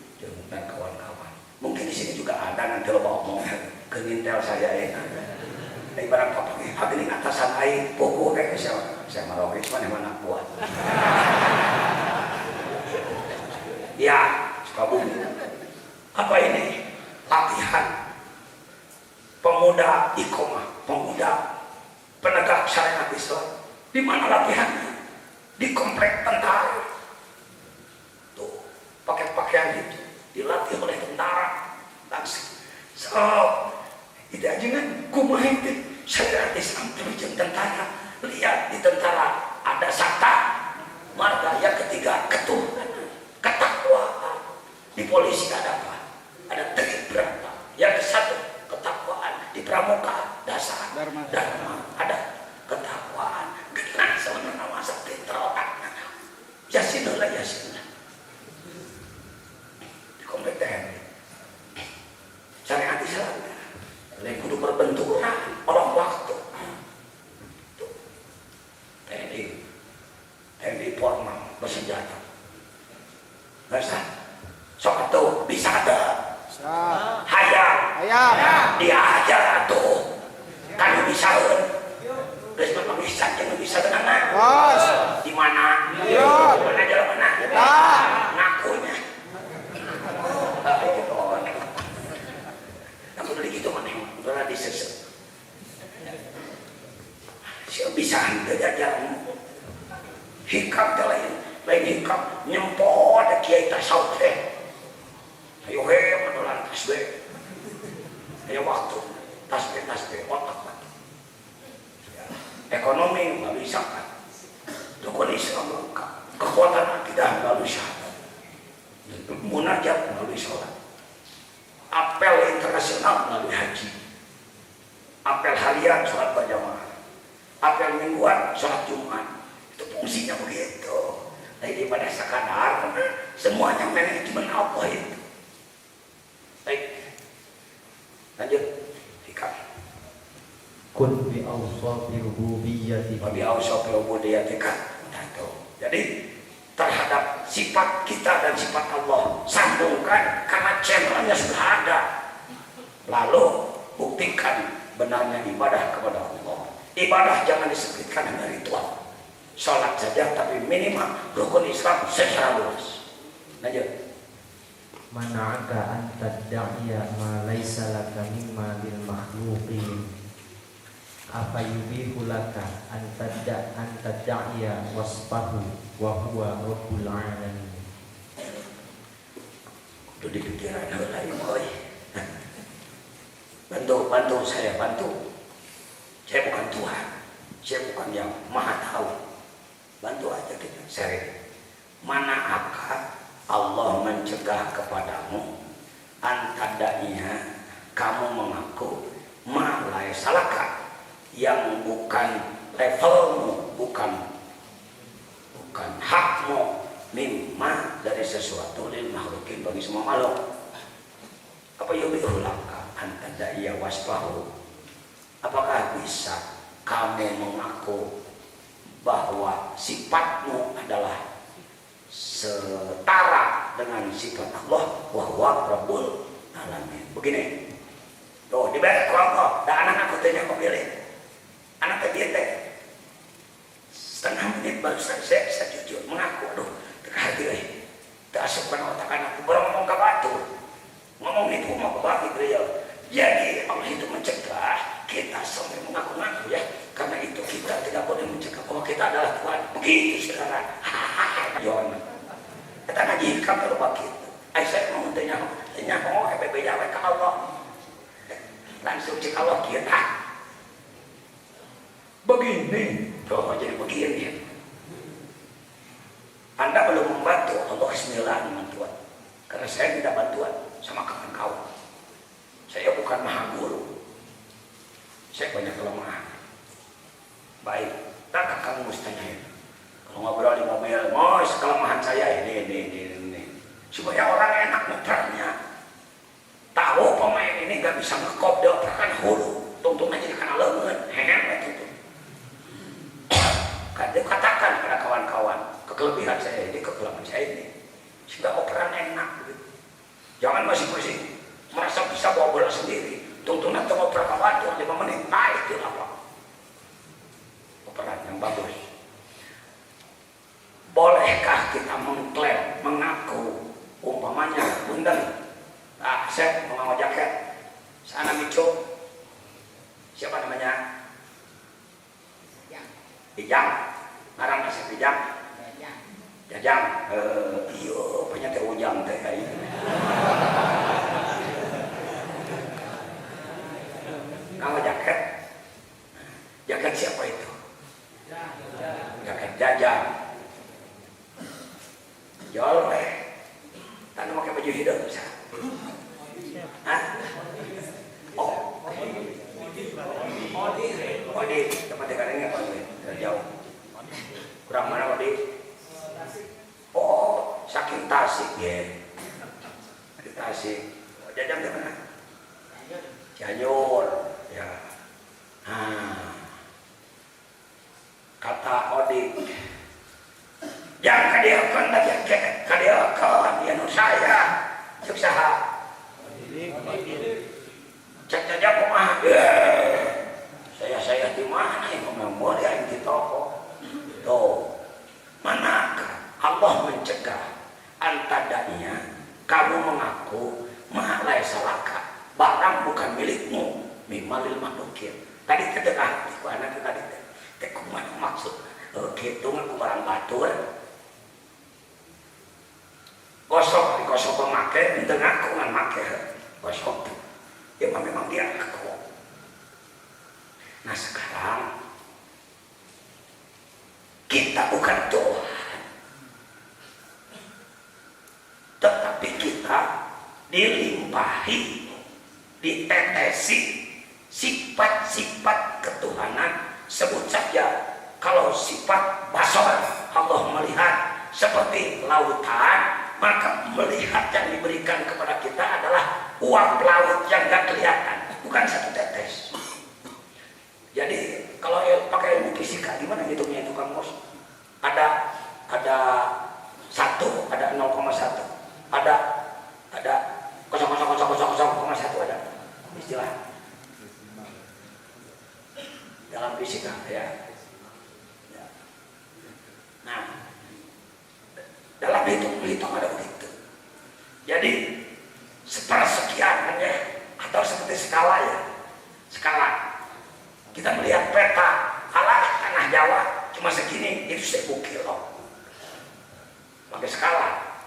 dan kawan-kawan. Mungkin di sini juga ada nanti lo ngomong ke Intel saya ibarat apa nih hadirin atasan air pokok kayak saya marowis mana kuat. Ya Sukabumi. Apa ini? Latihan pemuda iqomah, pemuda penegak syariat Islam. Di mana latihannya? Di komplek tentara. Tuh, pakai pakaian itu dilatih oleh tentara langsung. sok itu ajengan kumaha teh syariat Islam jeung tentara. Lihat di tentara ada sakta marga, yang ketiga ketuhanan, ketakwaan. Di polisi ada apa? Ada berapa? Yang kesatu ketakwaan. Di pramuka dasar dharma. Ada ketakwaan. Genah sebenarnya masa pinter otaknya. Yasinullah yasinullah. Di kompeten. Syariat Islam. Lain kudu berbenturan orang waktu. TNI formal bersenjata. Bisa. Sok atuh bisa ada. Hayang. Dia aja tuh. Kan bisa eun. Geus mah bisa jeung bisa tenang. Bos. Di mana? Di mana jalan mana? Ngakunya. Itu on. Namun dari gitu maneh udah disesep. Siapa bisa jajan hikam lain hikam nyempot kiai tasawuf teh. Ayo madolan tasbih. Ayo waktu tasbih otak. Ekonomi nggak bisa kan. Dukun Islam lengkap. Kekuatan akidah melalui syahadat. Munajat melalui sholat. Apel internasional melalui haji. Apel harian sholat berjamaah. Apel mingguan sholat Jumat. Itu fungsinya begitu. Daripada sekadar semuanya manajemen apa itu. Baik. Lanjut. Hikam. Kun bi awsafi rububiyyati. Bi awsafi rububiyyati kan. Jadi terhadap sifat kita dan sifat Allah sambungkan karena channelnya sudah ada. Lalu buktikan benarnya ibadah kepada Allah. Ibadah jangan disebutkan hanya ritual. Sholat saja tapi minimal rukun Islam secara luas. Lanjut. Mana'aka an tadda'iya ma laisa laka mimma bil makhluqin. Apa yubihu laka an tadda'iya wasfahu wa huwa rabbul alamin. Itu di pikiran lain boy. Bantu saya bantu. Saya bukan Tuhan. Saya bukan yang maha tahu. Bantu aja kita sering. Mana akan Allah mencegah kepadamu antadainya kamu mengaku malai salaka yang bukan levelmu, bukan hakmu mimma dari sesuatu lil makhlukin bagi semua makhluk. Apa yubihulaka antadaiya wasfahu. Apakah bisa kamu mengaku bahwa sifatmu adalah setara dengan sifat Allah wa huwa rabbul alamin. Begini. Tuh, di bawah kelompok, dan anak aku tanya kok pilih. Anak dia teh setengah menit baru saya jujur mengaku, aduh, terhati euy. Teu asupkan otak anakku bareng ngomong ka batu. Ngomong itu mau bagi beliau. Jadi Allah itu mencegah kita sampai mengaku-ngaku ya. Karena itu kita tidak boleh mencegah bahwa kita adalah Tuhan. Begitu sekarang. Yon. Kita ngaji hikam kalau begitu. Saya mau tanya FBB jawab ke Allah. Langsung cek Allah kita. Begini. Oh, jadi begini. Anda belum membantu, Allah bismillah bantuan. Karena saya tidak bantuan sama kawan-kawan. Saya bukan maha guru. Saya banyak kelemahan. Baik, tak kamu mesti tanyain. Kalau ngobrol di mobil, mos kelemahan saya ini. Supaya orang enak ngetranya. Tahu pemain ini gak bisa ngekop dia operkan hulu. Tungtung aja karena lengan, hehehe gitu. Katakan pada kawan-kawan, kekelebihan saya ini, kekurangan saya ini. Sehingga operan enak gitu. Jangan masing-masing merasa bisa bawa bola sendiri. Tungtung nanti ngoper kawan 5 menit, nah itu apa? Operan yang bagus. Bolehkah kita mengklaim, mengaku, umpamanya, punten, saya mau jaket, sana mico, siapa namanya? Ijang, ngarang nasi Ijang, Jajang, iyo, penyakit ujang teh, Tanah pakai baju hidup bisa. Hah? Oh. Odi, tempat dekat apa tuh? Jauh. Kurang mana Odi? Oh, saking Tasik ya. Di Tasik. Jajang di mana? Cianjur. Ya. Kata Odi, yang kadiakan lagi kadiakan yang saya suksaha. Cek aja kumah. Saya di mana yang memang yang di toko. Tuh, manakah Allah mencegah antadanya kamu mengaku mahalai salaka barang bukan milikmu mimalil manukin. Tadi kedekah di anak tadi tekumana maksud gitu ngaku barang batur. Gosok di gosok pemakai untuk ngaku ngan make gosok ya memang dia ngaku. Nah sekarang kita bukan Tuhan, tetapi kita dilimpahi, ditetesi sifat-sifat ketuhanan. Sebut saja kalau sifat basar, Allah melihat seperti lautan, maka melihat yang diberikan kepada kita adalah uap laut yang gak kelihatan, bukan satu tetes. Jadi kalau pakai ilmu fisika gimana hitungnya itu Kang Mus? Ada 1, ada 0,1, ada 0,0,0,0,1 ada istilah dalam fisika ya. Nah, dalam hitung ada begitu. Jadi sepersekian atau seperti skala ya, skala. Kita melihat peta, alah tanah Jawa cuma segini, itu 1000 kilo. Pakai skala.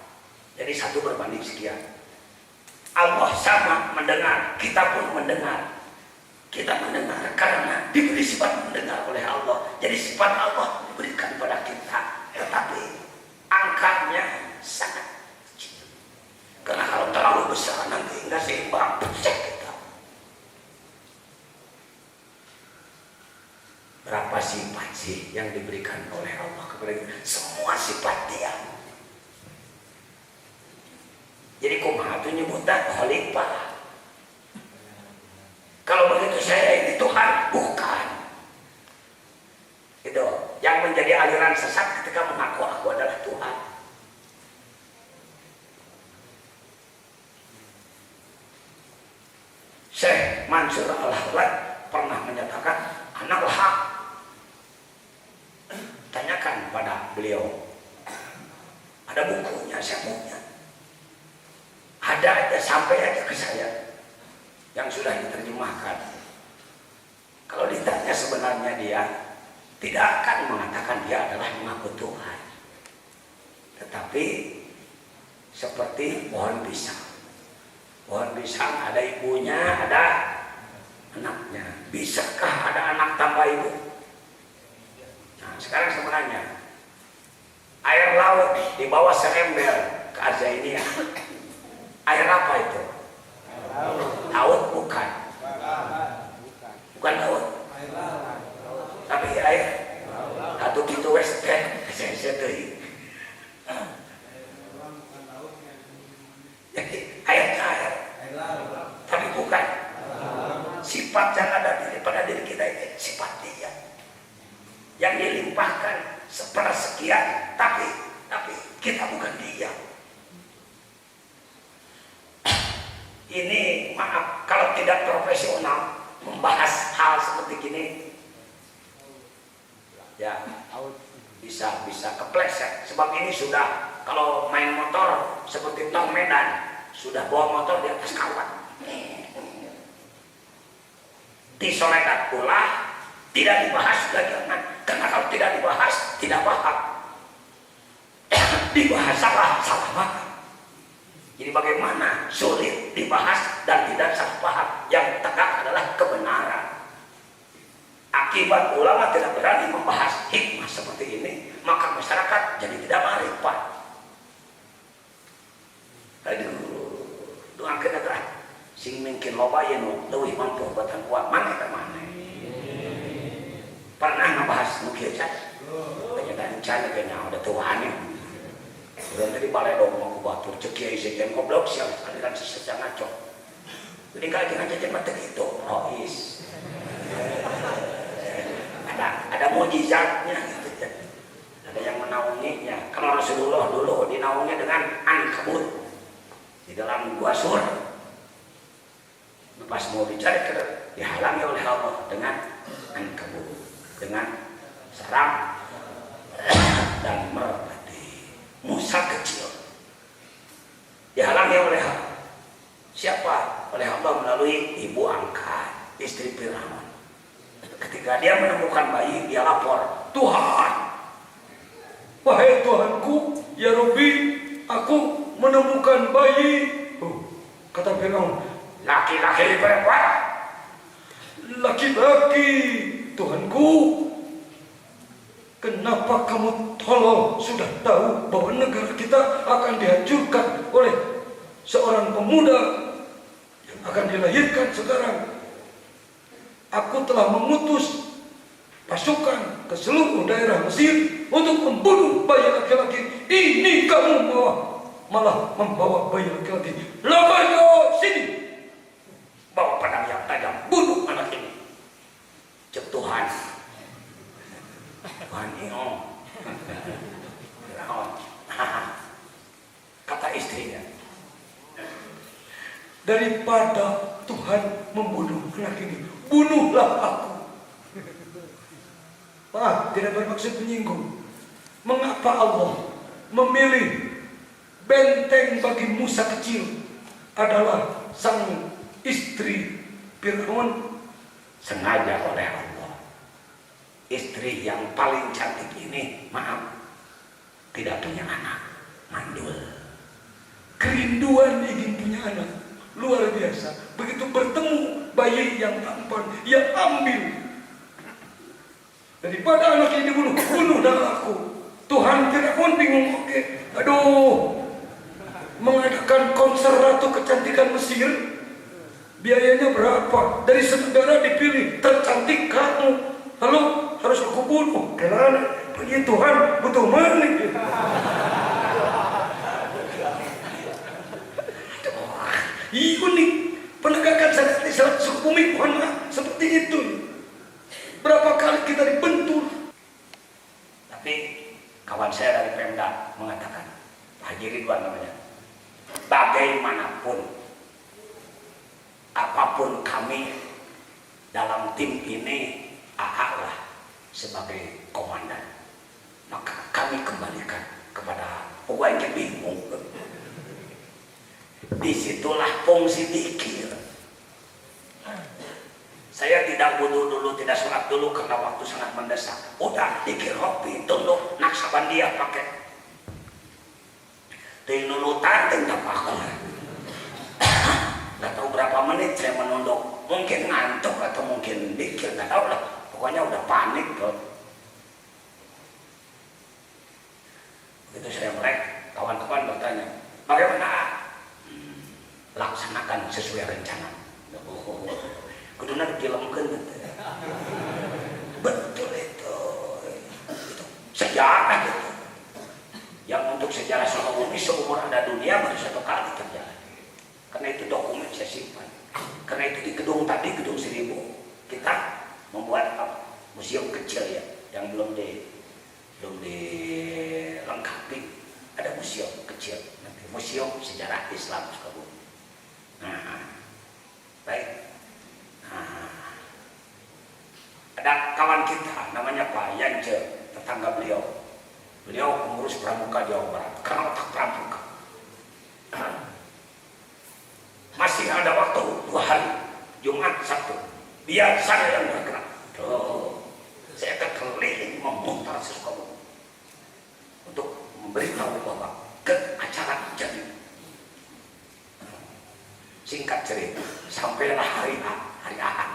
Jadi 1 berbanding sekian. Allah sama mendengar, kita pun mendengar. Kita mendengar karena diberi sifat mendengar oleh Allah. Jadi sifat Allah diberikan kepada kita. Tetapi angkanya sangat kecil. Karena kalau terlalu besar nanti nggak seimbang, pecah kita. Berapa sifat sih yang diberikan oleh Allah kepada kita? Semua sifat Dia. Jadi kumaha tuh nyebutnya khalifah. Kalau begitu saya ini Tuhan, bukan. Itu yang menjadi aliran sesat ketika mengaku aku adalah Tuhan. Syekh Mansur Al-Halad pernah menyatakan anak hak. Tanyakan pada beliau. Ada bukunya, saya punya. Ada aja sampai aja ke saya yang sudah diterjemahkan. Kalau ditanya sebenarnya dia tidak akan mengatakan dia adalah mengaku Tuhan, tetapi seperti pohon pisang. Pohon pisang ada ibunya, ada anaknya. Bisakah ada anak tanpa ibu? Nah, sekarang sebenarnya air laut di bawah seember ke Azainiyah. Air apa itu? Laut bukan. Bukan laut. Tapi air. Atau gitu western. Jadi air. Tapi bukan. Sifat yang ada pada diri kita itu sifat Dia. Yang dilimpahkan sepersekian. Tapi kita bukan Dia. Ini maaf kalau tidak profesional membahas hal seperti gini ya bisa kepleset. Sebab ini sudah kalau main motor seperti Tom Medan, sudah bawa motor di atas kawat. Disolekan pula tidak dibahas lagi, karena kalau tidak dibahas tidak paham. Dibahas salah banget. Jadi bagaimana sulit dibahas dan tidak salah paham. Yang tegak adalah kebenaran. Akibat ulama tidak berani membahas hikmah seperti ini, maka masyarakat jadi tidak marifat. sing mungkin loba ya nu leuwih mampu buatan kuat mana eta mana pernah ngebahas nu kieu can ternyata can kayaknya udah tuannya udah tadi balai dong mau batur cek kiai sekian goblok siang aliran sesecah ngaco jadi kali kita jajan mata gitu rois ada mujizatnya gitu. Ada yang menaunginya kalau Rasulullah dulu dinaungi dengan ankabut di dalam gua sur pas mau dicari dihalangi oleh Allah dengan ankabut dengan serang dan merpati Musa kecil dihalangi oleh Allah. Siapa? Oleh Allah melalui ibu angkat istri Firaun. Ketika dia menemukan bayi dia lapor, Tuhan, wahai Tuhanku, ya Rabbi, aku menemukan bayi. Kata Firaun, laki-laki perempuan? Laki-laki, Tuhanku. Kenapa kamu tolong sudah tahu bahwa negara kita akan dihancurkan oleh seorang pemuda yang akan dilahirkan sekarang? Aku telah mengutus pasukan ke seluruh daerah Mesir untuk membunuh bayi laki-laki. Ini kamu malah membawa bayi laki-laki. Labayo sini, bawa pedang yang tajam, bunuh anak ini. Cek Tuhan, Tuhan ini, kata istrinya, daripada Tuhan membunuh anak ini, bunuhlah aku. Pak, tidak bermaksud menyinggung. Mengapa Allah memilih benteng bagi Musa kecil adalah sang istri Firaun? Sengaja oleh Allah. Istri yang paling cantik ini, maaf, tidak punya anak, mandul. Kerinduan ingin punya anak luar biasa. Begitu bertemu bayi yang tampan, ia ambil. Daripada anak ini dibunuh, bunuhlah aku. Tuhan Firaun bingung, oke, aduh, mengadakan konser Ratu Kecantikan Mesir, biayanya berapa? Dari senegara dipilih tercantik kamu, lalu harus aku bunuh. Karena punya Tuhan butuh manik. Unik penegakan syariat Islam suku bumi, mohon maaf, seperti itu. Berapa kali kita dibentur. Tapi kawan saya dari Pemda mengatakan, Haji Ridwan namanya, bagaimanapun, apapun kami dalam tim ini, AA lah sebagai komandan, maka kami kembalikan kepada pokoknya bingung. Disitulah fungsi dikir. Saya tidak wudu dulu, tidak sholat dulu karena waktu sangat mendesak. Udah dikir hobi, tunduk, naksaban dia pakai. Tinulutan, tindak pakal. Gak tahu berapa menit saya menunduk. Mungkin ngantuk atau mungkin dikir, gak tahu lah. Pokoknya udah panik bro. Begitu saya melek, kawan-kawan bertanya, bagaimana? Laksanakan sesuai rencana. Kuduna dikilemkeun betul itu sejarah gitu. Yang untuk sejarah Sukabumi seumur ada dunia baru satu kali terjadi. Karena itu dokumen saya simpan. Karena itu di gedung tadi, gedung 1000, kita membuat museum kecil ya, yang belum dilengkapi. Ada museum kecil, nanti museum sejarah Islam Sukabumi. Nah, baik. Nah, ada kawan kita namanya Pak Yance, tetangga beliau. Beliau pengurus Pramuka Jawa Barat, karena otak Pramuka. Masih ada waktu 2 hari, Jumat, Sabtu. Biar saya yang bergerak. Saya akan keliling memutar Sukabumi untuk memberitahu bahwa ke acara jadi. Singkat cerita, sampailah hari Ahad.